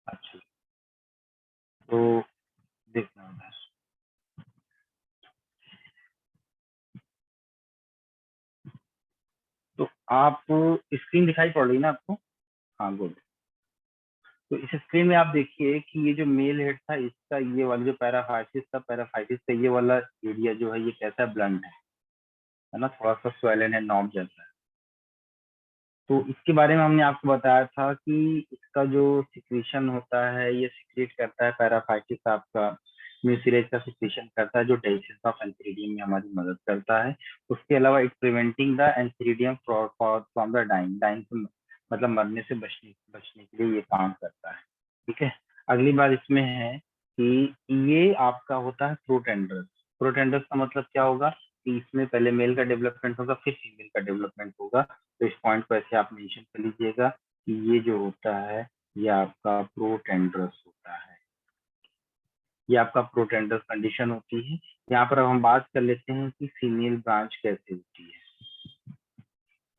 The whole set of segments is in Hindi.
अच्छा, तो देखना उधर। तो आप स्क्रीन दिखाई पड़ रही है ना आपको? हाँ, गुड। तो इस स्क्रीन में आप देखिए कि ये जो मेल हेड था, इसका ये वाला जो पैराफाइसिस था, पैराफाइसिस का ये वाला एरिया जो है ये कैसा ब्लंट है ना, थोड़ा सा स्वेलन है, नॉब जैसा है। तो इसके बारे में हमने आपको बताया था कि इसका जो सिक्रीशन होता है ये सिक्रीट करता है पैराफाइटिस आपका म्यूसिलेज का सिक्रीशन करता है, जो डाइजेशन ऑफ एंथ्रीडियम में हमारी मदद करता है। उसके अलावा it preventing the antheridium from the dying dying से मतलब मरने से बचने बचने के लिए ये काम करता है। ठीक है। अगली बात इसमें है कि ये आपका होता है प्रोटेंडर्स। प्रोटेंडर्स का मतलब क्या होगा कि इसमें पहले मेल का डेवलपमेंट होगा, फिर फीमेल का डेवलपमेंट होगा। तो इस पॉइंट को ऐसे आप मेंशन कर लीजिएगा कि ये जो होता है ये आपका प्रोटेंडरस होता है, ये आपका प्रोटेंडरस कंडीशन होती है। यहाँ पर अब हम बात कर लेते हैं कि फीमेल ब्रांच कैसे होती है।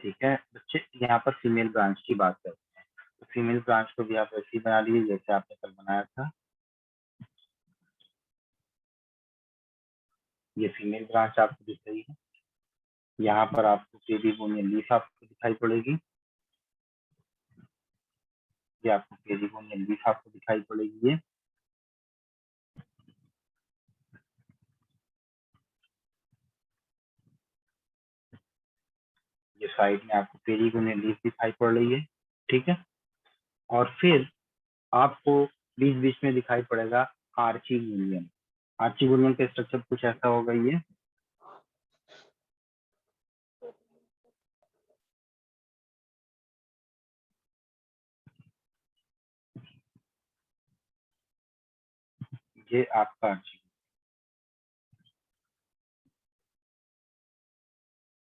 ठीक है बच्चे, यहाँ पर फीमेल ब्रांच की बात करते हैं। तो फीमेल ब्रांच को भी आप ऐसे ही बना लीजिए जैसे आपने कल बनाया था। ये फीमेल ब्रांच आपको दिख रही है। यहाँ पर आपको पेरिगोनियल लीफ आपको दिखाई पड़ेगी। ये आपको पेरिगोनियल लीफ आपको दिखाई पड़ेगी। ये साइड में आपको पेरिगोनियल लीफ दिखाई पड़ रही है। ठीक है। और फिर आपको बीच बीच में दिखाई पड़ेगा आर्चीगोनियम। आर्चीगोनियम का स्ट्रक्चर कुछ ऐसा होगा। ये आपका आर्ची,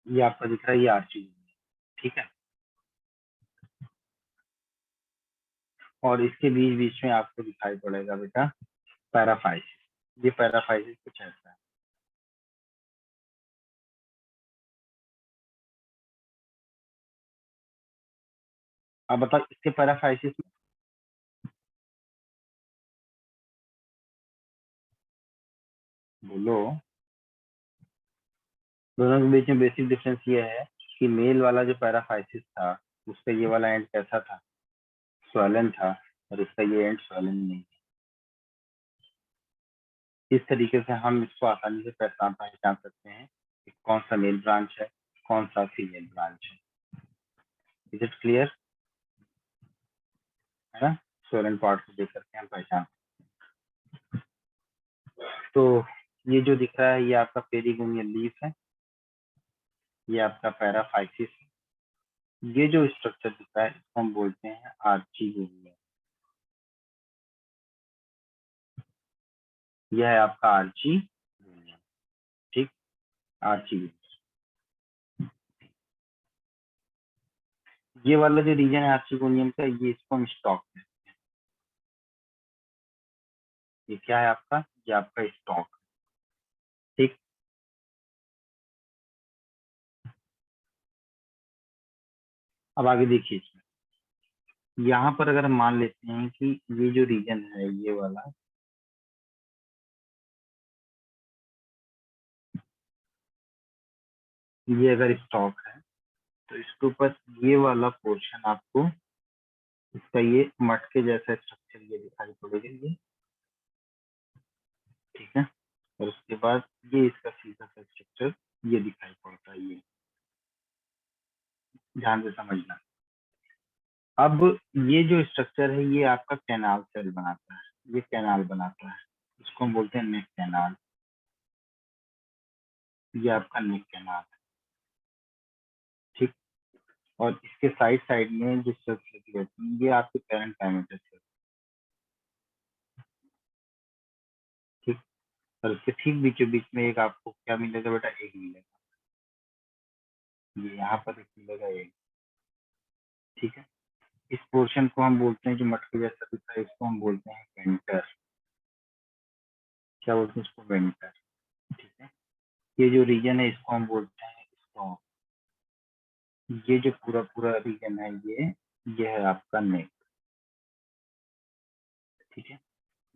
ये आपका दिख रहा है, ये आर्चीगोनियम। ठीक है। और इसके बीच बीच में आपको दिखाई पड़ेगा बेटा पैराफाइसिस। ये पैराफाइसिस कुछ ऐसा है। अब बताओ इसके पैराफाइसिस में बोलो। दोनों के बीच में बेसिक डिफरेंस ये है कि मेल वाला जो पैराफाइसिस था उसका ये वाला एंड कैसा था, स्वलन था, और इसका ये एंड स्वलन नहीं। इस तरीके से हम इसको आसानी से पहचान सकते हैं कि कौन सा मेल ब्रांच है, कौन सा फीमेल ब्रांच है। Is it clear? है ना? स्वलन पार्ट को देख करके हम पहचान। तो ये जो दिख रहा है ये आपका पेरिगोनियल लीफ है, ये आपका पैराफाइसिस है। ये जो स्ट्रक्चर दिख रहा है इसको हम बोलते हैं आर्चीगोनियम। यह है आपका आर्चीगोनियम। ठीक, आर्चीगोनियम। ये वाला जो रीजन है आर्चीगोनियम का, ये इसको हम स्टॉक है। ये क्या है आपका? ये आपका स्टॉक। ठीक। अब आगे देखिए इसमें, यहाँ पर अगर हम मान लेते हैं कि ये जो रीजन है ये वाला, ये अगर स्टॉक है तो इसके ऊपर ये वाला पोर्शन आपको, इसका ये मटके जैसा स्ट्रक्चर ये दिखाई पड़ेगा ये। ठीक है। और उसके बाद ये इसका सीधा सा स्ट्रक्चर ये दिखाई पड़ता है ये। ध्यान से समझना। अब ये जो स्ट्रक्चर है ये आपका कैनाल सेल बनाता है, ये कैनाल बनाता है। इसको हम बोलते हैं नेक कैनाल। ये आपका नेक कैनाल है। ठीक। और इसके साइड साइड में जो सेल्स लगी रहती है ये आपके पेरेंट डायमीटर सेल। ठीक। और इसके ठीक बीचों बीच में एक आपको क्या मिलेगा बेटा? एग मिलेगा। ये यहाँ पर एक मिलेगा एग। ठीक है। इस पोर्शन को हम बोलते हैं, जो मटके जैसा दिखता है इसको हम बोलते हैं वेंटर। क्या बोलते हैं इसको? वेंटर। ठीक है। ये जो रीजन है इसको हम बोलते हैं स्टॉक। ये जो पूरा पूरा रीजन है ये है आपका नेक। ठीक है।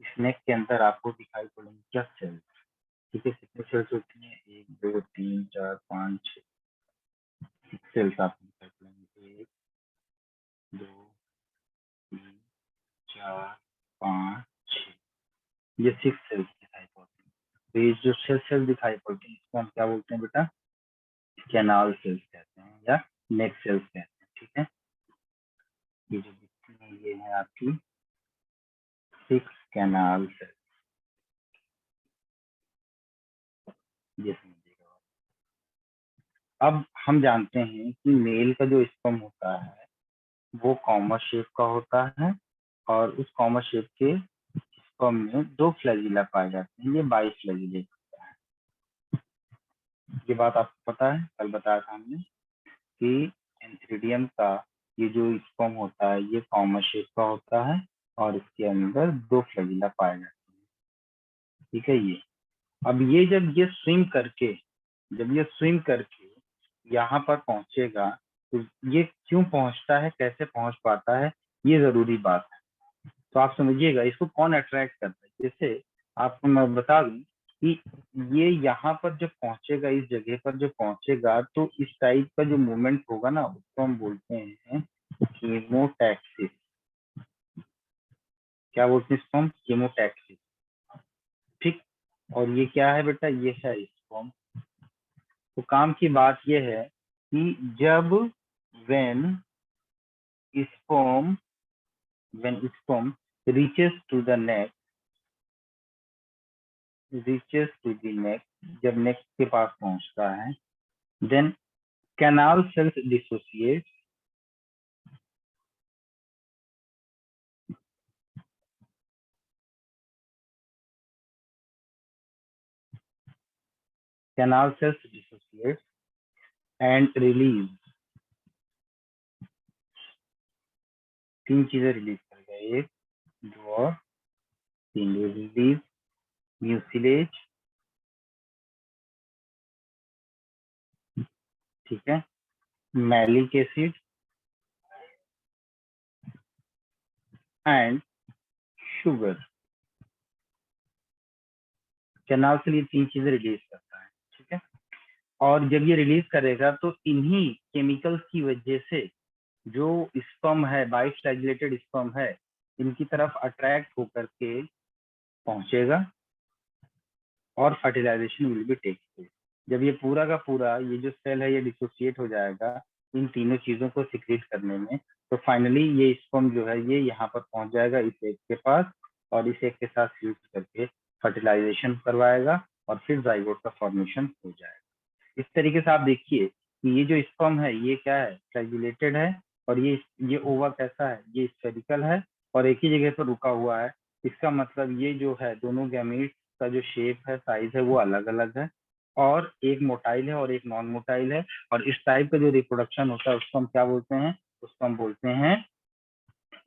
इस नेक के अंदर आपको दिखाई पड़ेंगे क्या सेल्स, ठीक है। कितने सेल्स होती हैं, 1 2 3 4 5 6 सेल्स आपको दिखाई पड़ेंगे, 1 2 3 4 5 6, ये 6 सेल्स दिखाई पड़ती हैं। तो ये जो 6 सेल्स दिखाई पड़ती हैं इसको हम क्या बोलते हैं बेटा, कैनाल सेल्स कहते हैं या नेक सेल्स कहते हैं, ठीक है। ये जो दिखती हैं ये है आपकी 6 कैनाल सेल्स, ये समझिएगा। अब हम जानते हैं कि मेल का जो स्पर्म होता है वो कॉमन शेप का होता है और उस कॉमन शेप के स्पर्म में 2 फ्लैजिला पाए जाते हैं, ये बाई फ्लैजिलेट होता है। ये बात आपको पता है, कल बताया था हमने कि एंथ्रीडियम का ये जो स्पर्म होता है ये कॉमन शेप का होता है और इसके अंदर 2 फ्लैजिला पाए जाते हैं, ठीक है। ये अब ये जब ये स्विम करके यहाँ पर पहुंचेगा तो ये क्यों पहुंचता है, कैसे पहुंच पाता है, ये जरूरी बात है। तो आप समझिएगा इसको कौन अट्रैक्ट करता है। जैसे आपको मैं बता दूं कि ये यहाँ पर जब पहुंचेगा, इस जगह पर जब पहुंचेगा तो इस टाइप का जो मूवमेंट होगा ना उसको हम बोलते हैं कीमोटैक्सिस। क्या बोलते हैं इसको हम, कीमोटैक्सिस, ठीक। और ये क्या है बेटा, ये है स्पर्म। तो काम की बात ये है कि जब when sperm reaches to the neck, जब नेक के पास पहुंचता है, then canal cells dissociate, and release, 3 चीजें रिलीज करेगा, 1 2 और 3, रिलीज म्यूसिलेज, ठीक है, malic acid and sugar. Canal से ये 3 चीजें रिलीज करता है, ठीक है। और जब ये रिलीज करेगा तो इन्हीं केमिकल्स की वजह से जो स्पर्म है, बाइफ्लैजिलेटेड स्पर्म है, इनकी तरफ अट्रैक्ट होकर के पहुंचेगा और fertilisation will be take place. जब ये पूरा का पूरा ये जो सेल है ये डिसोसिएट हो जाएगा इन तीनों चीजों को सिक्रीट करने में, तो फाइनली ये स्पर्म जो है ये यहाँ पर पहुंच जाएगा इस एग के पास और इस एग के साथ फ्यूज करके फर्टिलाइजेशन करवाएगा और फिर जाइगोट का फॉर्मेशन हो जाएगा। इस तरीके से आप देखिए कि ये जो स्पर्म है ये क्या है, फ्लैजिलेटेड है और ये ओवा कैसा है, ये स्फेरिकल है और एक ही जगह पर रुका हुआ है। इसका मतलब ये जो है दोनों गैमीट का जो शेप है, साइज है, वो अलग अलग है और एक मोटाइल है और एक नॉन मोटाइल है। और इस टाइप का जो रिप्रोडक्शन होता है उसको हम क्या बोलते हैं, उसको हम बोलते हैं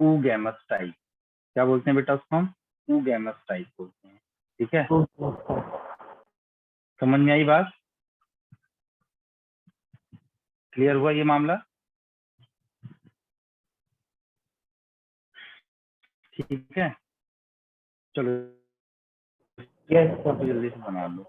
ऊगैमस टाइप। क्या बोलते हैं बेटा उसको हम, ऊगैमस टाइप बोलते हैं, ठीक है। समझ में आई बात, क्लियर हुआ ये मामला, ठीक है। चलो जल्दी से बना लो।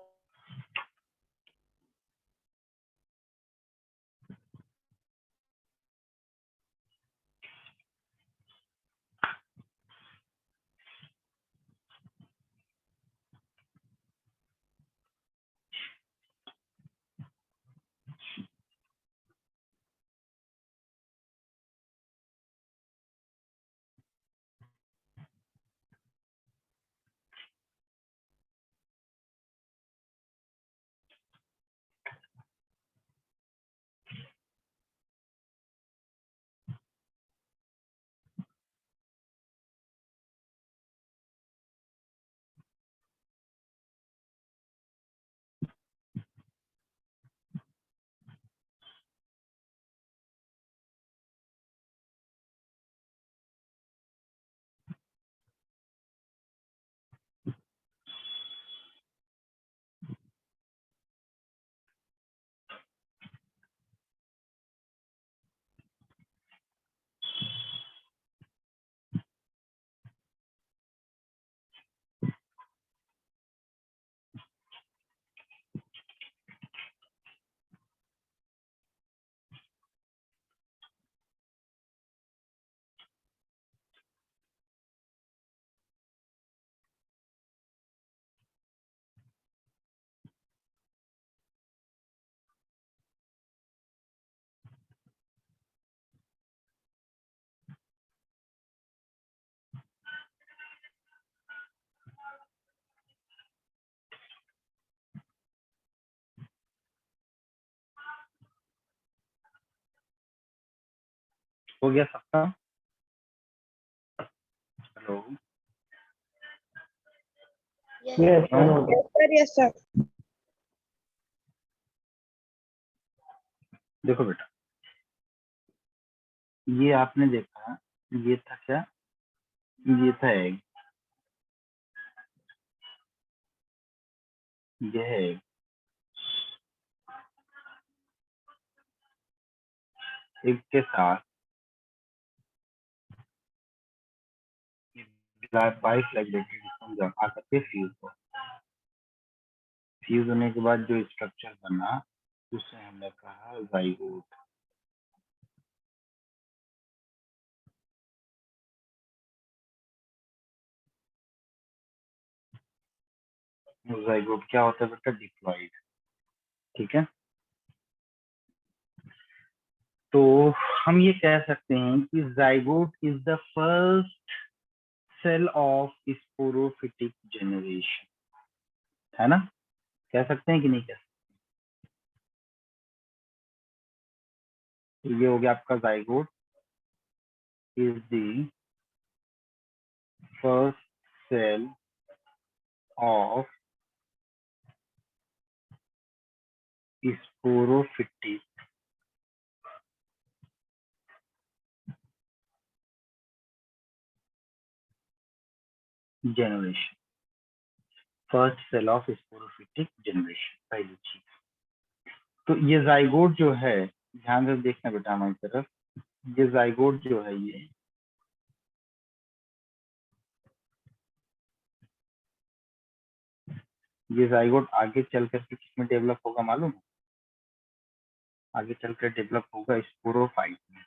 हो गया सबका? Hello? Yes, sir. Yes, sir. देखो बेटा, ये आपने देखा, ये था क्या? ये था एग, ये है egg। एग के साथ बाइफ्लैगेलेटेड आकर के फ्यूज हो, फ्यूज होने के बाद जो स्ट्रक्चर बना उसे हमने कहा जाइगोट। जाइगोट क्या होता है बेटा? डिप्लॉइड। ठीक है, तो हम ये कह सकते हैं कि zygote is the first cell of sporophytic generation, है ना? कह सकते हैं कि नहीं कह सकते? ये हो गया आपका zygote is the first cell of sporophytic generation, first cell of sporophytic generation, पहली चीज। तो ये जाइगोट जो है, ध्यान से देखना बेटा हमारी तरफ, ये जाइगोट जो है ये जाइगोट आगे चल करके किसमें डेवलप होगा मालूम है? आगे चलकर डेवलप होगा स्पोरोफाइट में।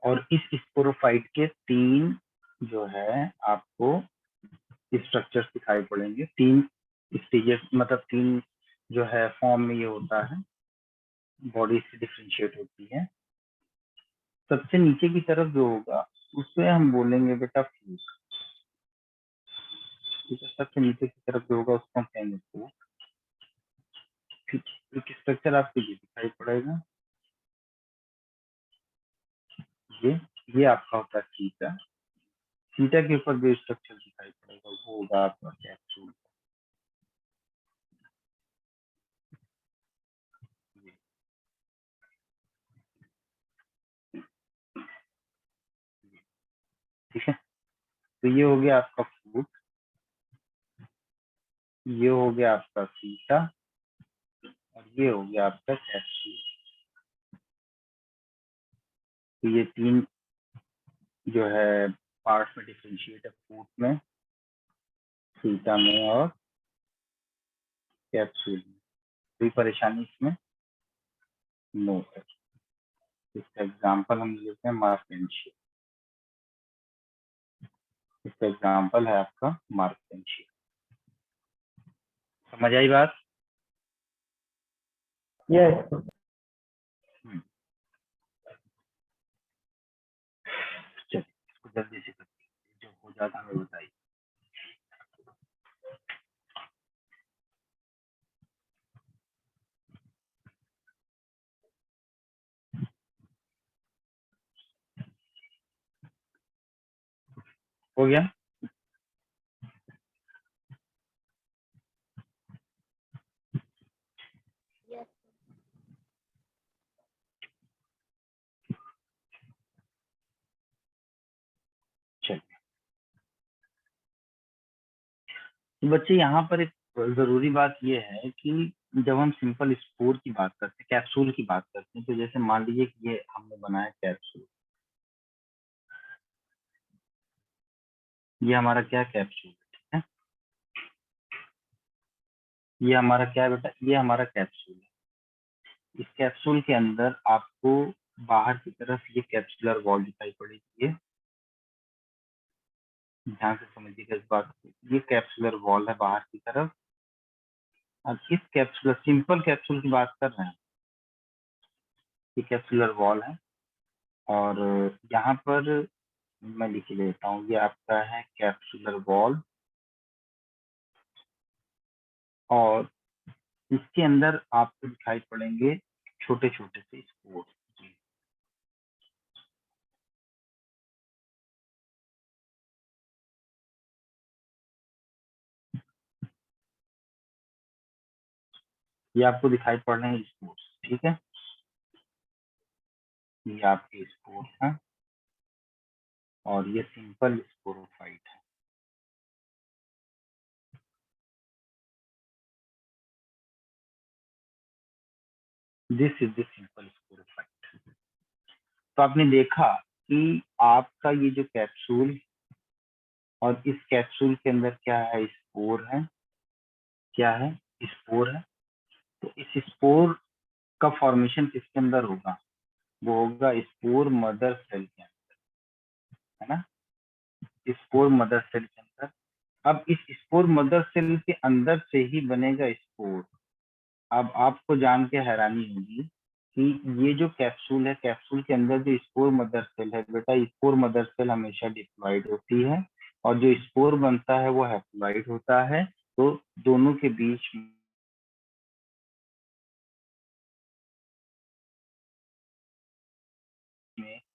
और इस स्पोरोफाइट के 3 जो है आपको स्ट्रक्चर्स दिखाई पड़ेंगे, 3 स्टेजेस, मतलब 3 जो है फॉर्म में ये होता है, बॉडी से डिफ्रेंशिएट होती है। सबसे नीचे की तरफ जो होगा उसे हम बोलेंगे बेटा फ्यूज। ठीक है, सबसे नीचे की तरफ जो होगा उसको हम कहेंगे फ्यूज। एक स्ट्रक्चर आपको ये दिखाई पड़ेगा, ये आपका होता है थीटा। थीटा के ऊपर जो स्ट्रक्चर दिखाई पड़ेगा वो होगा आपका कैप्सूल। ठीक है, तो ये हो गया आपका फूट, ये हो गया आपका थीटा, और ये हो गया आपका कैप्सूल। तो ये 3 जो है पार्ट में डिफ्रेंशिएट है, फूट में, थीटा में और कैप्सूल में। कोई परेशानी इसमें? नो है। इसका एग्जाम्पल हम लेते हैं मार्केंशिया। इसका एग्जाम्पल है आपका मार्केंशिया। समझ आई बात? Yes. चलिए इसको जल्दी से करते हैं, जो हो जाता है बताइए। हो गया? Yes. चलिए, तो बच्चे यहाँ पर एक जरूरी बात ये है कि जब हम सिंपल स्पोर की बात करते हैं, कैप्सूल की बात करते हैं, तो जैसे मान लीजिए कि ये हमने बनाया कैप्सूल, ये हमारा क्या कैप्सूल है? ठीक है, ये हमारा क्या है बेटा? ये हमारा कैप्सूल है। इस कैप्सूल के अंदर आपको बाहर की तरफ ये कैप्सुलर वॉल दिखाई पड़ेगी। ये ध्यान से समझिएगा इस बात को, ये कैप्सुलर वॉल है बाहर की तरफ। अब इस कैप्सुलर, सिंपल कैप्सूल की बात कर रहे हैं, ये कैप्सुलर वॉल है, और यहाँ पर मैं लिख लेता हूँ, ये आपका है कैप्सुलर वॉल, और इसके अंदर आपको दिखाई पड़ेंगे छोटे छोटे से स्पोर। ये आपको दिखाई पड़ रहे हैं स्पोर्स, ठीक है, ये आपके स्पोर्स हैं और ये सिंपल स्पोरोफाइट है। This is the simple sporophyte. तो आपने देखा कि आपका ये जो कैप्सूल और इस कैप्सूल के अंदर क्या है, स्पोर है, क्या है, स्पोर है। तो इस स्पोर का फॉर्मेशन किसके अंदर होगा, वो होगा स्पोर मदर सेल के अंदर, है ना, स्पोर मदर सेल के अंदर। अब इस स्पोर मदर सेल के अंदर से ही बनेगा स्पोर। अब आपको जान के हैरानी होगी कि ये जो कैप्सूल है, कैप्सूल के अंदर जो स्पोर मदर सेल है बेटा, स्पोर मदर सेल हमेशा डिप्लॉइड होती है और जो स्पोर बनता है वो हैप्लॉइड होता है। तो दोनों के बीच में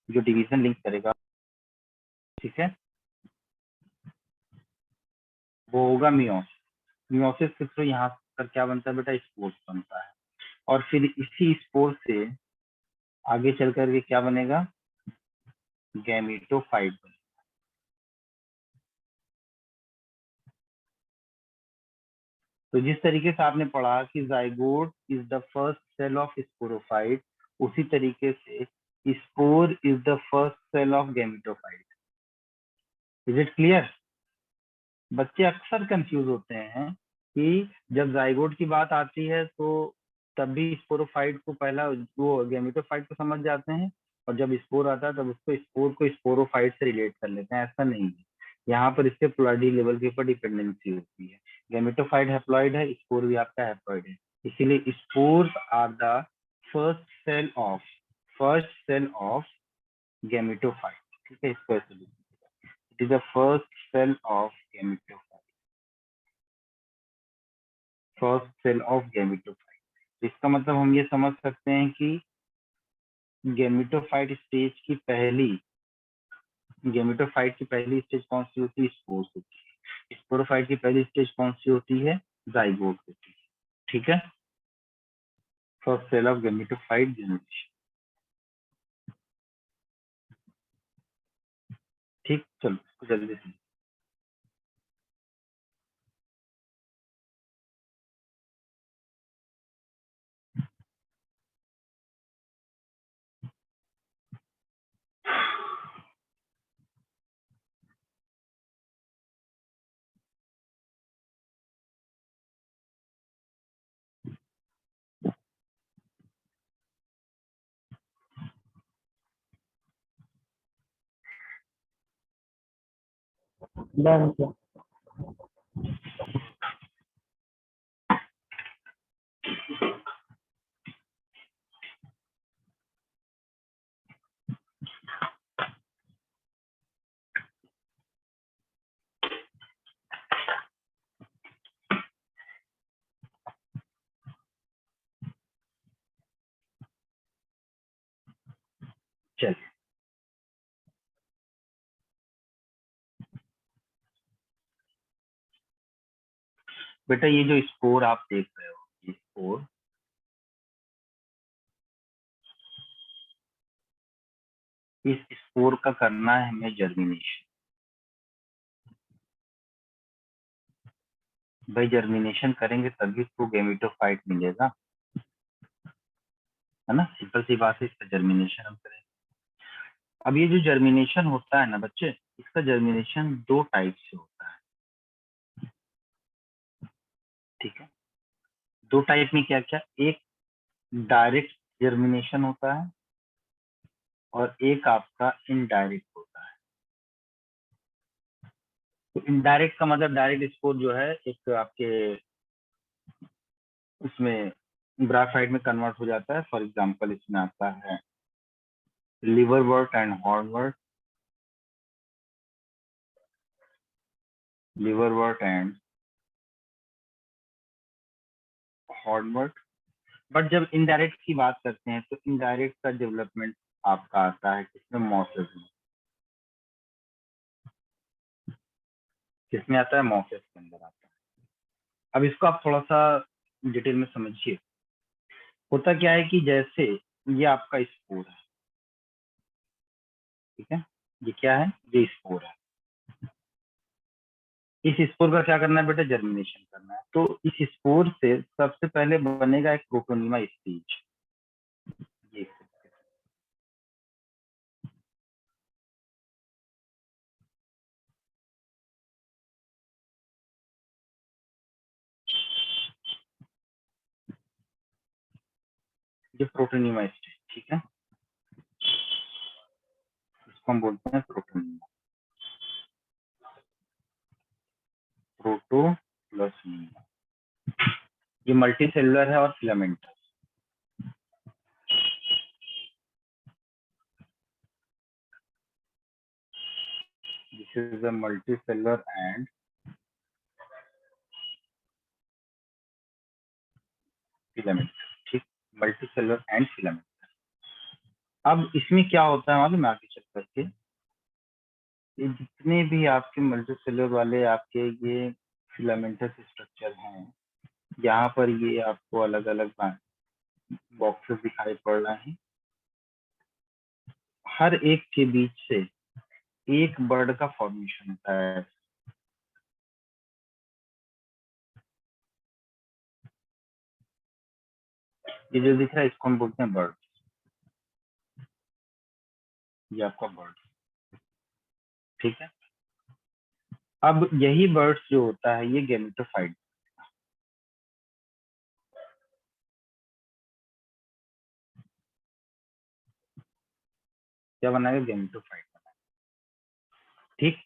जो डिवीजन लिंक करेगा, ठीक है, वो होगा मियोसिस। मियोसिस के थ्रू यहाँ पर क्या बनता है बेटा, स्पोर्स बनता है और फिर इसी स्पोर से आगे चल करके क्या बनेगा, गैमेटोफाइट बनेगा। तो जिस तरीके से आपने पढ़ा कि zygote is the first cell of sporophyte, उसी तरीके से spore is the first cell of gametophyte. Is it clear? बच्चे अक्सर कंफ्यूज होते हैं कि जब जाइगोट की बात आती है तो तब भी स्पोरोफाइट को पहला वो गैमेटोफाइट को समझ जाते हैं और जब स्पोर आता है तब उसको स्पोर को स्पोरोफाइट से रिलेट कर लेते हैं। ऐसा नहीं है, यहाँ पर इसके प्लॉइडी लेवल के ऊपर डिपेंडेंसी होती है। गैमेटोफाइट हैप्लॉइड है, स्पोर भी आपका हैप्लॉइड है, इसीलिए spores are the first cell of gametophyte. ठीक है, इसको ऐसे लिखिए, it is the first cell of gametophyte, first cell of gametophyte. इसका मतलब हम ये समझ सकते हैं कि गैमेटोफाइट स्टेज की पहली गैमेटोफाइट की पहली स्टेज कौन सी होती है, स्पोर्स होती है। स्पोरोफाइट की पहली स्टेज कौन सी होती है, जाइगोट होती है। ठीक है, first cell of gametophyte generation. ठीक, चलो जल्दी से। Done, sir. चलिए बेटा, ये जो स्पोर आप देख रहे हो, ये स्पोर, इस स्पोर का करना है हमें जर्मिनेशन। भाई जर्मिनेशन करेंगे तभी तो गैमेटोफाइट मिलेगा, है ना, सिंपल सी बात है, इसका जर्मिनेशन हम करेंगे। अब ये जो जर्मिनेशन होता है ना बच्चे, इसका जर्मिनेशन दो टाइप से होता है। ठीक है, दो टाइप में क्या क्या, एक डायरेक्ट जर्मिनेशन होता है और एक आपका इनडायरेक्ट होता है। तो इनडायरेक्ट का मतलब डायरेक्ट स्पोर जो है एक आपके उसमें ग्राफाइट में कन्वर्ट हो जाता है। फॉर एग्जांपल इसमें आता है liverwort and hornwort, liverwort and hornwort. But जब इनडायरेक्ट की बात करते हैं तो इनडायरेक्ट का डेवलपमेंट आपका आता है किसमें, मॉसेस में। किसमें आता है, मॉसेस के अंदर आता है। अब इसको आप थोड़ा सा डिटेल में समझिए। होता क्या है कि जैसे ये आपका स्पोर है, ठीक है, ये क्या है, ये स्पोर है। इस स्पोर का क्या करना है बेटा, जर्मिनेशन करना है। तो इस स्पोर से सबसे पहले बनेगा एक प्रोटोनिमा स्टेज, ये प्रोटोनिमा स्टेज, ठीक है, इसको हम बोलते हैं प्रोटोनिमा, प्रोटोप्लाज्मिया। ये मल्टी सेलुलर है और filament. This is a multi cellular and filament, ठीक, मल्टी सेलुलर एंड फिलामेंट। अब इसमें क्या होता है मालूम है, आगे चल करके ये जितने भी आपके मल्टी सेलुलर वाले आपके ये फिलामेंटस स्ट्रक्चर हैं, यहाँ पर ये आपको अलग अलग बॉक्सेस दिखाई पड़ रहे हैं। हर एक के बीच से एक बर्ड का फॉर्मेशन होता है। ये जो दिख रहा है इसको हम बोलते हैं बर्ड, ये आपका बर्ड, ठीक है। अब यही बर्ड्स जो होता है ये गेमेटोफाइट, क्या बनाएगा, गेमेटोफाइट बनाएगा, ठीक।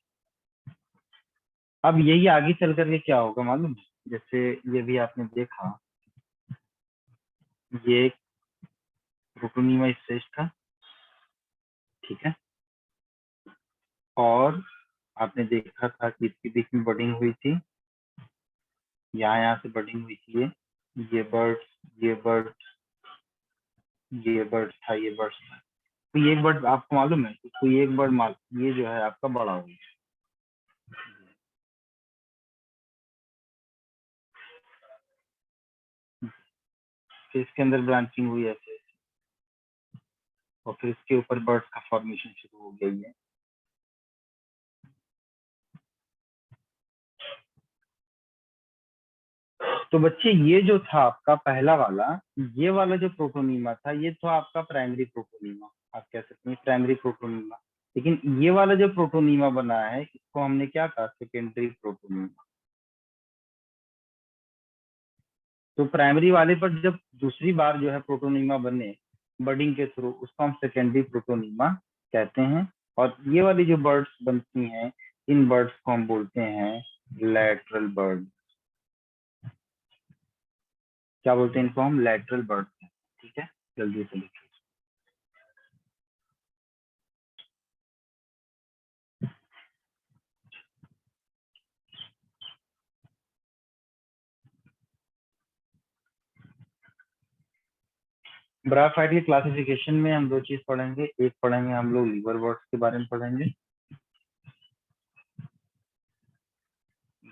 अब यही आगे चल करके क्या होगा मालूम है, जैसे ये भी आपने देखा, ये एक प्रोटोनिमा स्टेज था, ठीक है, और आपने देखा था कि इसके बीच में बडिंग हुई थी, यहाँ से बडिंग हुई थी, ये बर्ड्स, ये बर्ड्स, ये बर्ड्स था, ये बर्ड्स था। तो ये बर्ड आपको मालूम है, तो ये एक बर्ड ये जो है आपका बड़ा हो गया, फिर इसके अंदर ब्रांचिंग हुई ऐसे, और फिर इसके ऊपर बर्ड्स का फॉर्मेशन शुरू हो गई है। तो बच्चे ये जो था आपका पहला वाला, ये वाला जो प्रोटोनीमा था ये तो आपका प्राइमरी प्रोटोनीमा, आप कह सकते हैं प्राइमरी प्रोटोनीमा। लेकिन ये वाला जो प्रोटोनीमा बना है इसको हमने क्या कहा, सेकेंडरी प्रोटोनीमा। तो प्राइमरी वाले पर जब दूसरी बार जो है प्रोटोनीमा बने बडिंग के थ्रू, उसको हम सेकेंडरी प्रोटोनीमा कहते हैं। और ये वाली जो बर्ड्स बनती हैं, इन बर्ड्स को हम बोलते हैं लैटरल बर्ड। क्या बोलते हैं इनको, हम लैटरल बर्ड, ठीक है, जल्दी से लिखिए। ब्राफाइट की क्लासिफिकेशन में हम दो चीज पढ़ेंगे, एक पढ़ेंगे हम लोग लीवर वर्ड्स के बारे में पढ़ेंगे,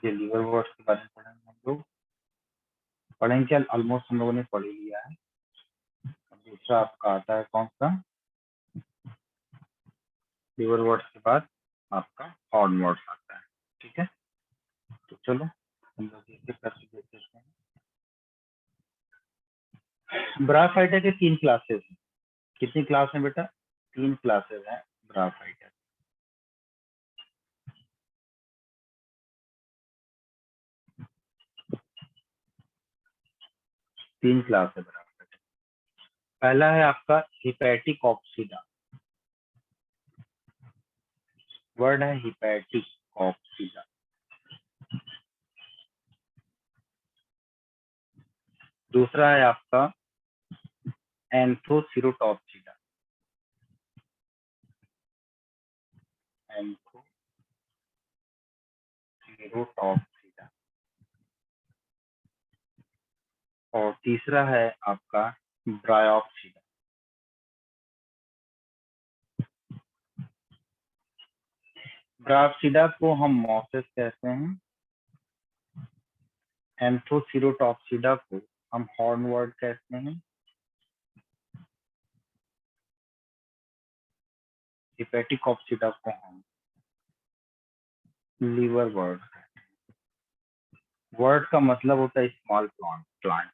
ये लीवर वर्ड्स के बारे में पढ़ेंगे हम लोग, पढ़ेंगे क्या, ऑलमोस्ट हम लोगों ने पढ़ ही लिया है। दूसरा आपका आता है कौन सा, लीवर वर्ड्स के बाद आपका हॉर्न वर्ड्स आता है, ठीक है। तो चलो हम लोग एक एक करके देखते हैं। ब्राफाइटा के 3 क्लासेस हैं। कितनी क्लास है बेटा, 3 क्लासेस हैं ब्राफाइटा, 3 क्लास है ब्राफाइटा। पहला है आपका हिपैटिक ऑक्सीडा, वर्ड है हिपैटिक ऑक्सीडा। दूसरा है आपका एंथोसिरोटॉप्सिडा, एंथोसिरोटॉप्सिडा। और तीसरा है आपका ब्रायोप्सिडा। ब्रायोप्सिडा को हम मॉसेस कहते हैं। एंथोसिरोटॉप्सिडा को हम हॉर्नवर्ड कहते हैं। हिपेटिकॉप्सिडा को हम लीवर वर्ड। वर्ड का मतलब होता है स्मॉल प्लांट।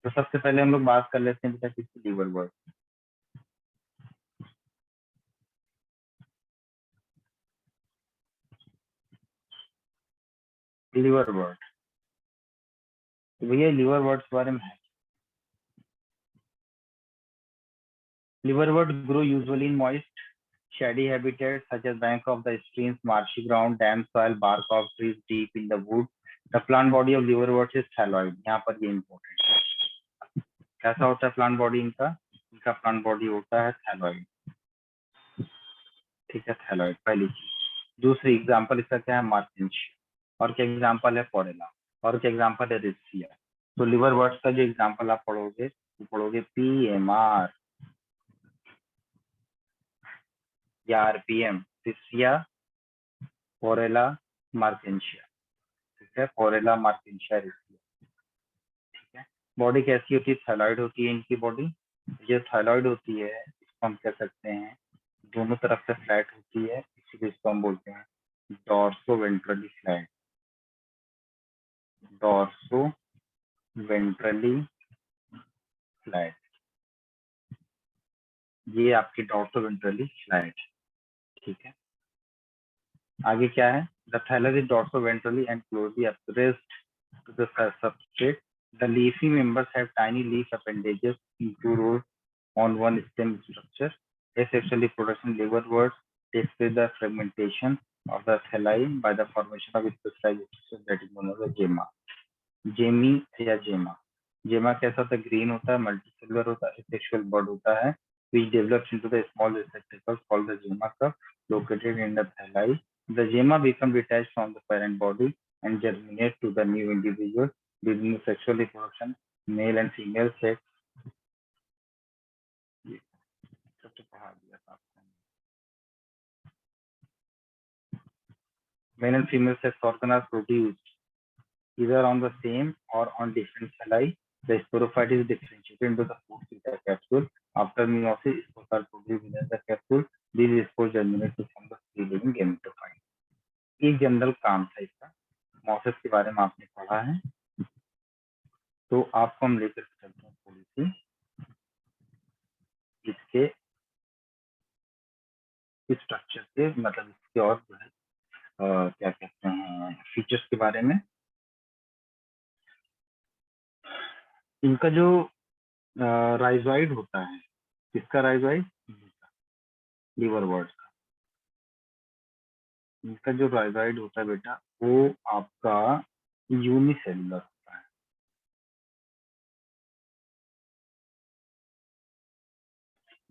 तो सबसे पहले हम लोग बात कर लेते हैं बेटा किसकी, लीवर वर्ड। लीवर वर्ड, तो भैया लीवर वर्ड के बारे में है। Liverwort grow usually in moist, shady habitats such as bank of the streams, marshy ground, damp soil, bark of trees deep in the wood. The plant body of liverworts is thalloid. यहाँ पर ये important है। कैसा होता है प्लांट बॉडी इनका? इनका प्लांट बॉडी होता है थैलॉइड। ठीक है, थैलॉइड पहली चीज। दूसरी एग्जांपल इसका क्या है? मार्केंशिया। और क्या एग्जांपल है? पोरेला। और क्या एग्जांपल है? रिसिया। तो लिवर वर्ड्स का जो एग्जांपल आप पढ़ोगे वो पढ़ोगे PMR या RPM, रिसिया, पोरेला, मार्केंशिया। ठीक है, पोरेला, मार्केंशिया, रिसिया। ठीक है, बॉडी कैसी होती है? थैलॉइड होती है इनकी बॉडी। जो थैलॉइड होती है इसको हम कह सकते हैं दोनों तरफ से फ्लैट होती है, इसीलिए इसको हम बोलते हैं dorso ventrally flat. Dorso ventrally flat, ये आपकी डॉर्सो वेंट्रली फ्लैट। ठीक है, आगे क्या है? The thallus is dorsoventrally and closely appressed to the substrate. The leafy members have tiny leaf appendages in two rows on one stem structure. Asexually production liverworts takes place the fragmentation of the thalli by the formation of specialized structure that is known as a gemma. Jamie या जेमा। जेमा कैसा होता है? ग्रीन होता है, मल्टीसेलुलर होता है, asexual bud होता है, which develops into the small receptacles called the gemma cup located in the thalli. The gemma become detached from the parent body and germinate to the new individual during the sexual reproduction. Male and female sex, ये सब तो पढ़ा दिया था आपको। Male and female sex organ are produced either on the same or on different thalli. The sporophyte is differentiated into the four seta capsule. After meiosis, spores are produced within the capsule. These spores germinate to form the free living gametophyte. एक जनरल काम था इसका। मॉसेस के बारे में आपने पढ़ा है, तो आपको हम लेकर चलते हैं थोड़ी सी इसके स्ट्रक्चर के, मतलब इसके और जो है क्या कहते हैं फीचर्स के बारे में। इनका जो राइजोइड होता है, किसका राइजोइड? लीवर वर्ड का। इनका जो राइजोइड होता है बेटा वो आपका यूनिसेलुलर होता है।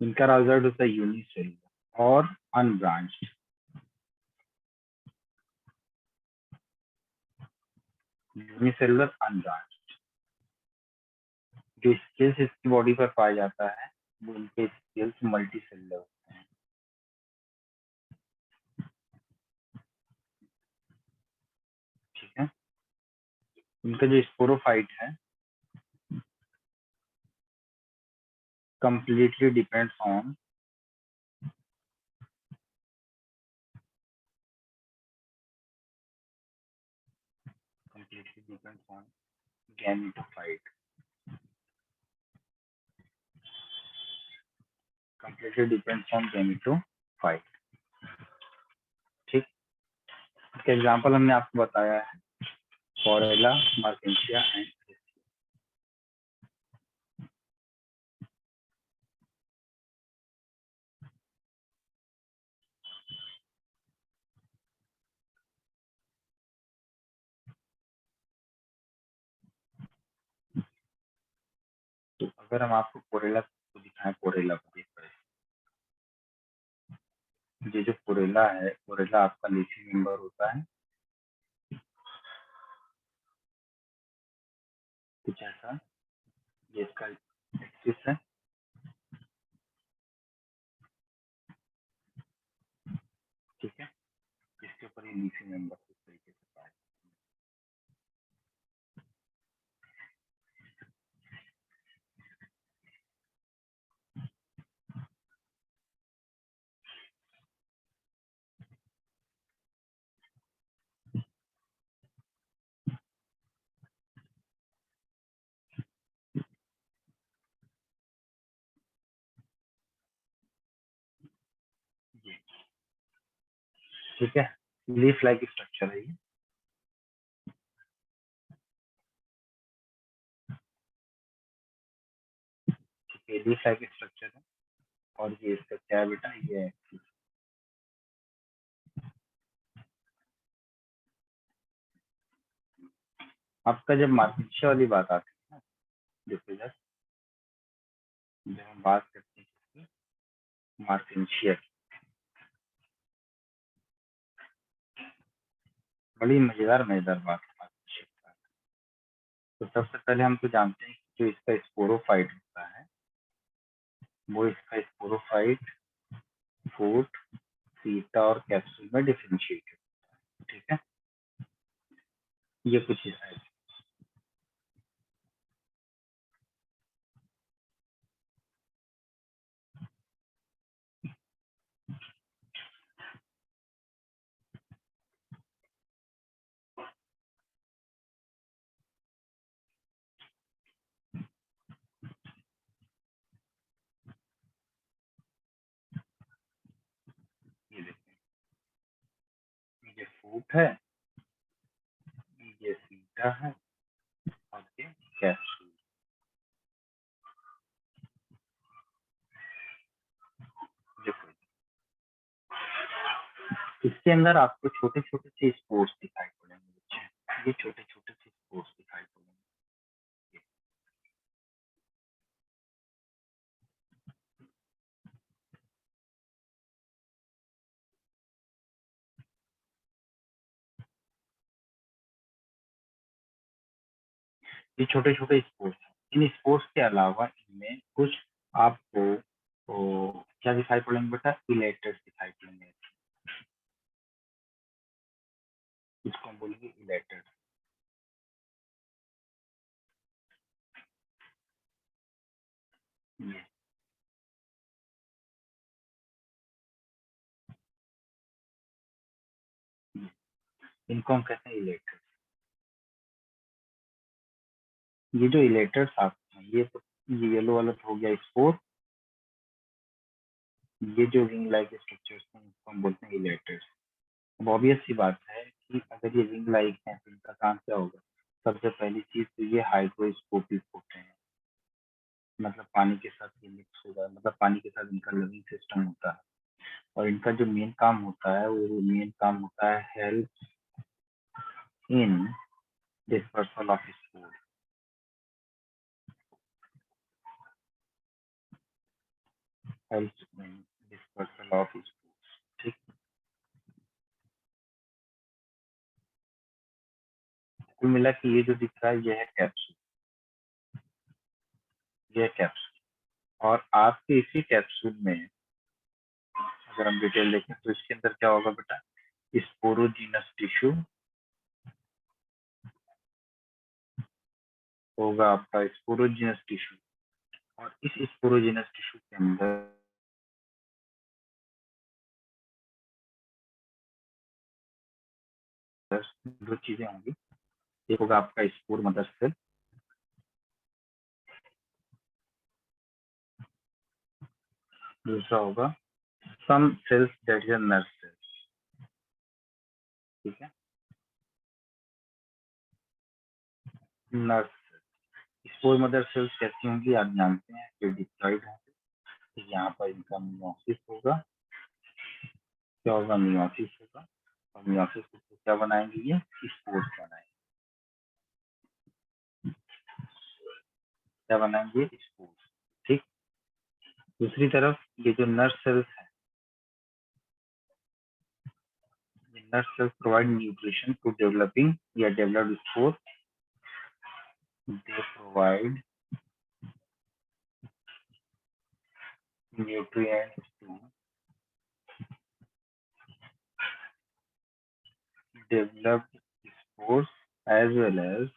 इनका राइजोइड होता है यूनिसेलुलर और अनब्रांच्ड। Unicellular unbranched. जो स्केल्स इसकी बॉडी पर पाया जाता है वो इनके स्केल्स मल्टीसेलुलर होते हैं। ठीक है, इनका जो स्पोरोफाइट है completely depends on gametophyte। completely depends on gametophyte। ठीक, इसका एग्जांपल हमने आपको बताया है पोरेला, मार्केंशिया एंड। तो अगर हम आपको पोरेला को दिखाएं, पोरेला को देख रहे हैं, ये जो पुरेला है, पुरेला आपका लीफी मेंबर होता है, कुछ ऐसा। ये इसका एक्सिस है, ठीक है। इसके ऊपर ये लीफी मेंबर इस तरीके से पाए। ये ठीक है, लीफ लाइक स्ट्रक्चर है ये लीफ लाइक स्ट्रक्चर है। और ये इसका क्या है बेटा, ये एक्सिस। आपका जब मार्केशिया वाली बात आती है ना, देखो यार, जब हम बात करते हैं मार्केशिया की, बड़ी मजेदार मजेदार बात है मार्केशिया की बात। तो सबसे पहले हम तो जानते हैं कि जो इसका स्पोरोफाइट होता है, वो इसका स्पोरोफाइट फूट, सीटा और कैप्सूल में डिफरेंशिएटेड, ठीक है। ये कुछ ऐसा है। ये देखिए, ये फूट है, ये सीटा है, और ये कैप्सूल। देखो, इसके अंदर आपको छोटे छोटे से स्पोर्स दिखाई पड़ेंगे बच्चे, ये छोटे छोटे से स्पोर्स दिखाई पड़ेंगे। ये छोटे छोटे स्पोर्स हैं। इन स्पोर्स के अलावा इनमें कुछ आपको क्या दिखाई पड़ेंगे बेटा, इलेटर्स दिखाई पड़ेंगे। इसको हम बोलेंगे इलेटर्स। ये इनको हम कहते हैं इलेटर्स। ये जो इलेटर्स आते हैं, ये तो ये येलो वाला तो हो गया स्पोर। ये जो रिंग लाइक स्ट्रक्चर्स हैं, इसको हम बोलते हैं इलेटर्स। अब ऑब्वियस सी बात है कि अगर ये रिंग लाइक है तो इनका काम क्या होगा। सबसे पहली चीज तो ये हाइड्रोस्कोपिक होते हैं, मतलब पानी के साथ ये मिक्स होगा, मतलब पानी के साथ इनका लविंग सिस्टम होता है। और इनका जो मेन काम होता है, वो मेन काम होता है help in dispersal of spore, help in dispersal of spore, ठीक। कुल मिला कि ये जो दिख रहा है, ये है कैप्सूल, ये है कैप्सूल। और आपके इसी कैप्सूल में अगर हम डिटेल देखें तो इसके अंदर क्या होगा बेटा, स्पोरोजीनस टिश्यू होगा, आपका स्पोरोजीनस टिश्यू। और इस स्पोरोजीनस टिश्यू के अंदर दो चीजें होंगी। एक होगा आपका स्पोर मदर सेल, दूसरा होगा some cells that is nerve cells, ठीक है, nerve cell. Spore mother cells कैसी होंगी आप जानते हैं, जो डिप्लॉइड होंगे। तो यहाँ पर इनका मियोसिस होगा, क्या होगा, मियोसिस होगा। और मियोसिस को क्या बनाएंगे, ये स्पोर्स बनाएंगे। क्या बनाएंगे, स्पोर्स, ठीक। दूसरी तरफ ये जो नर्व सेल्स है, blood cells provide nutrition to developing या developed spores. They provide nutrients to developed spores as well as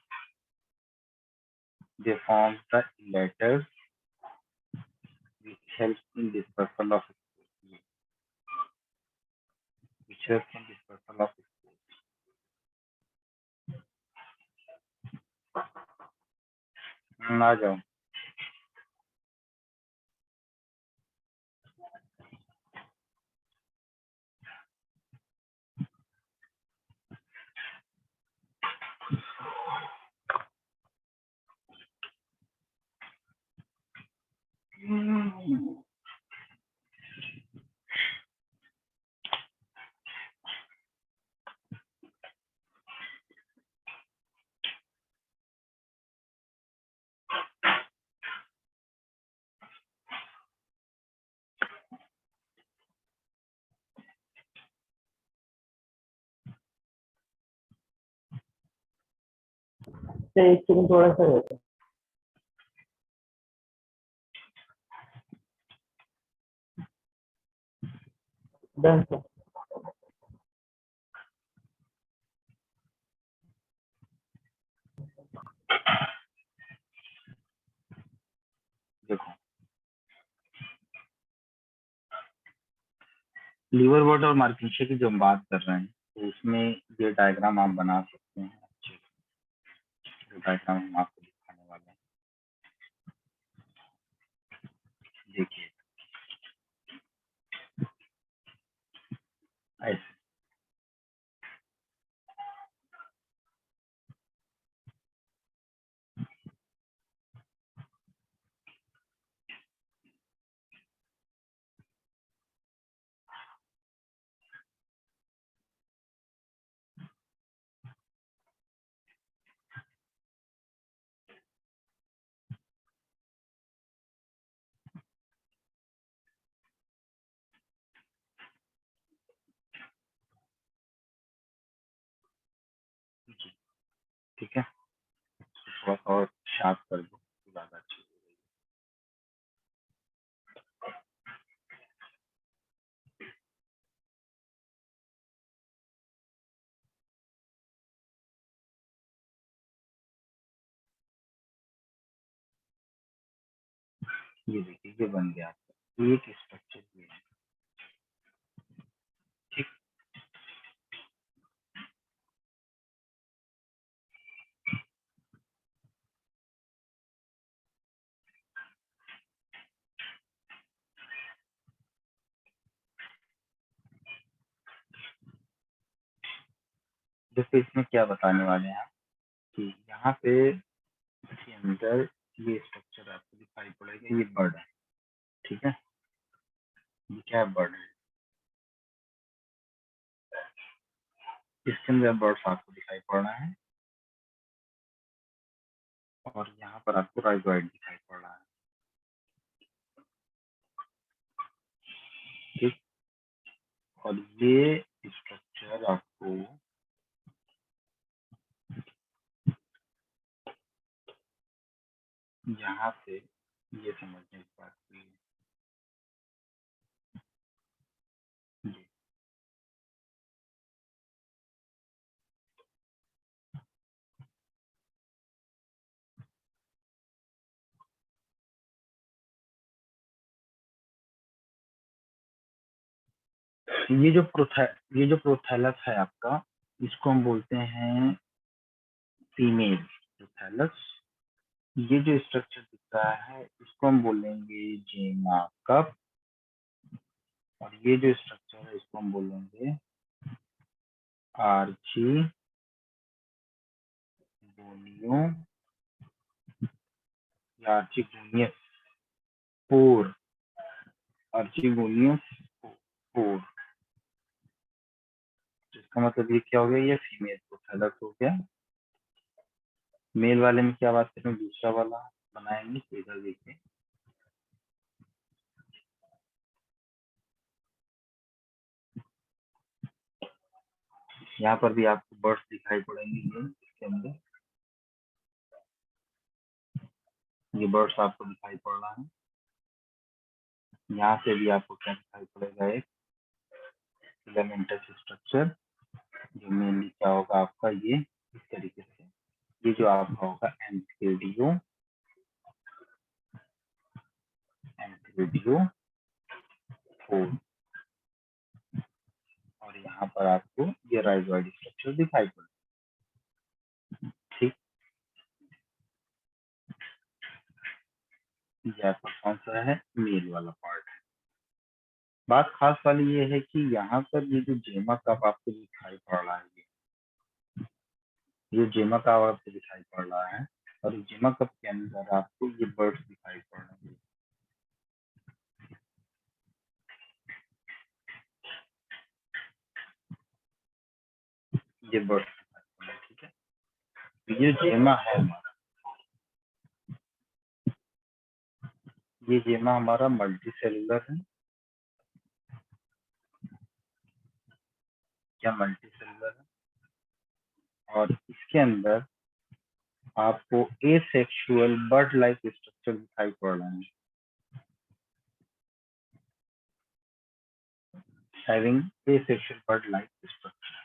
they form the letters which helps in dispersal of spores. Which helps in dispersal of spores. आ जाओ. एक सेकंड थोड़ा सा रहता डन सर. देखो लीवर बर्ड और मार्किंशिया की जो हम बात कर रहे हैं तो उसमें ये डायग्राम आप बना सकते हैं. अच्छे से डायग्राम हम आपको दिखाने वाले हैं. देखिए ऐसे ठीक है. थोड़ा सा और शार्प कर दो तो ज्यादा अच्छी हो जाएगी. ये देखिए ये बन गया आपका एक स्ट्रक्चर ये है. ठीक. देखो इसमें क्या बताने वाले हैं कि यहाँ पे इसके अंदर ये स्ट्रक्चर आपको दिखाई पड़ेगा. ये बर्ड है. ठीक है. ये क्या है? बर्ड है. इसके अंदर बर्ड्स आपको दिखाई पड़ रहा है और यहाँ पर आपको राइजोइड दिखाई पड़ रहा है. ठीक. और ये स्ट्रक्चर आपको यहाँ से ये समझने की बात हुई है. जी. ये जो प्रोथैलस है आपका इसको हम बोलते हैं फीमेल प्रोथैलस. ये जो स्ट्रक्चर दिख रहा है इसको हम बोलेंगे जेमा कप. और ये जो स्ट्रक्चर है इसको हम बोलेंगे आर्ची गोनियो या आर्चिगोनियस पोर. आर्चिगोनियस पोर. इसका मतलब ये क्या हो गया? ये फीमेल प्रोथैलस हो गया. मेल वाले में क्या बात करें? दूसरा वाला बनाएंगे. तो इधर देखिए यहाँ पर भी आपको बर्ड्स दिखाई पड़ेंगे, ये इसके अंदर ये बर्ड्स आपको दिखाई पड़ रहा है। यहाँ से भी आपको क्या दिखाई पड़ेगा, एक फिलामेंटस स्ट्रक्चर, जो मेनली क्या होगा आपका ये इस तरीके से, ये जो आपका होगा एंथीरियो फोर, और यहाँ पर आपको ये राइजोइड स्ट्रक्चर दिखाई पड़ेगा। ठीक, ये आपका कौन सा है, मेल वाला पार्ट है। बात खास वाली ये है कि यहाँ पर ये जो जेमा कप आपको दिखाई पड़ रहा है, ये जेमा कप आपको दिखाई पड़ रहा है, और जेमा कप के अंदर आपको ये बर्ड्स दिखाई पड़ रहे हैं, ये बर्ड्स दिखाई पड़ रहे हैं। ठीक है, तो ये जेमा है हमारा, ये जेमा हमारा मल्टी सेलुलर है, क्या मल्टी सेलुलर है, और इसके अंदर आपको एसेक्सुअल बर्ड लाइक स्ट्रक्चर दिखाई पड़ रहे हैं, having asexual bud like structure।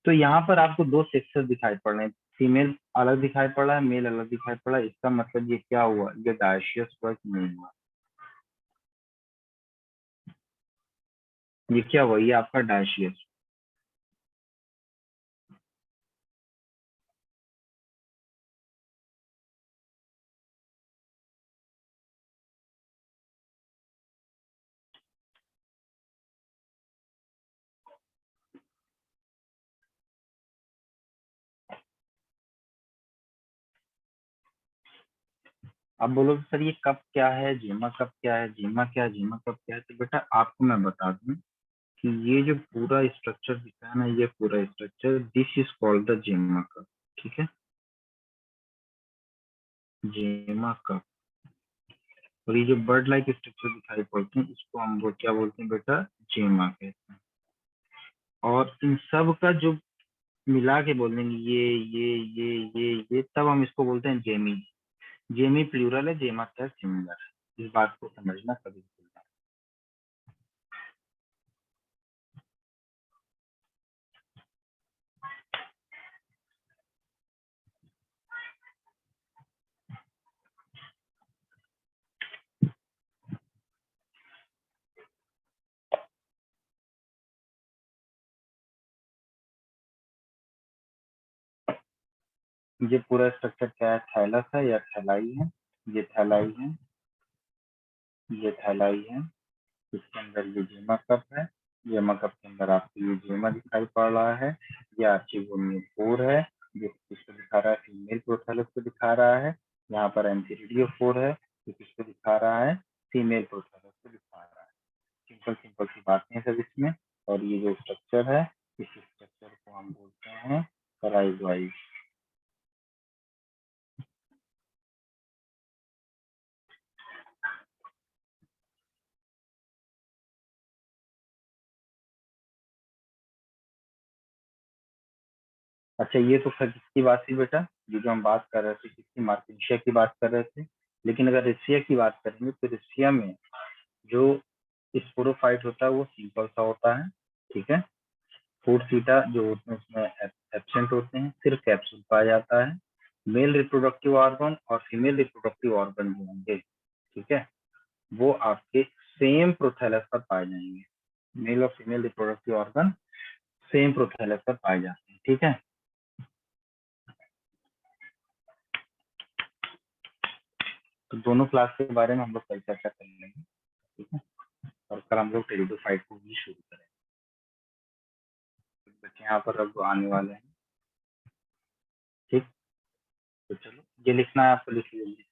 तो यहाँ पर आपको दो सेक्सर दिखाई पड़ रहे हैं, फीमेल अलग दिखाई पड़ रहा है, मेल अलग दिखाई पड़ रहा है। इसका मतलब ये क्या हुआ, ये डायशियस वर्क नहीं हुआ, ये क्या हुआ, ये आपका डायशियस। आप बोलोगे सर ये कप क्या है, जेमा कप क्या है, जेमा क्या है, जेमा कप क्या है, तो बेटा आपको मैं बता दूं कि ये जो पूरा स्ट्रक्चर दिखा है ना, ये पूरा structure, this is called the जेमा कप। ठीक है, जेमा कप। और ये जो बर्ड लाइक स्ट्रक्चर दिखाई पड़ते हैं, इसको हम लोग क्या बोलते हैं बेटा, जेमा कहते हैं। और इन सब का जो मिला के बोल देंगे, ये तब हम इसको बोलते हैं जेमी। जेमी प्लूरल है, जेमा क्या सिंगुलर है, इस बात को समझना कभी भूलना। ये पूरा स्ट्रक्चर क्या है, थैलस है या थैलाई है, ये थैलाई है, ये थैलाई है, इसके अंदर ये जेमा कप है, जेमा कप के अंदर आपको ये जेमा दिखाई पड़ रहा है, ये आर्चिगोनियोफोर है, जो किसको दिखा रहा है, फीमेल प्रोथैलस को दिखा रहा है। यहाँ पर एंथीरियोफोर है, जो किसको दिखा रहा है, फीमेल प्रोथैलस को दिखा रहा है। सिंपल सिंपल सी बातें हैं सब इसमें। और ये जो स्ट्रक्चर है, इस स्ट्रक्चर को हम बोलते हैं राइजोइड। अच्छा, ये तो खैर किसकी बात थी बेटा, ये जो हम बात कर रहे थे किसकी, मार्केशिया की बात कर रहे थे। लेकिन अगर रिसिया की बात करेंगे तो रिसिया में जो स्पोरोफाइट होता है वो सिंपल सा होता है। ठीक है, फूड थीटा जो होते हैं उसमें एब्सेंट होते हैं, सिर्फ कैप्सूल पाया जाता है। मेल रिप्रोडक्टिव ऑर्गन और फीमेल रिप्रोडक्टिव ऑर्गन जो होंगे, ठीक है, वो आपके सेम प्रोथैलस पर पाए जाएंगे। मेल और female reproductive organ same prothallus पर पाए जाते हैं। ठीक है, तो दोनों क्लास के बारे में हम लोग कल चर्चा कर लेंगे। ठीक है, और कल हम लोग टेरिडोफाइट को भी शुरू करेंगे। तो बच्चे यहाँ पर अब आने वाले हैं। ठीक, तो चलो ये लिखना है आपको, लिख लीजिए।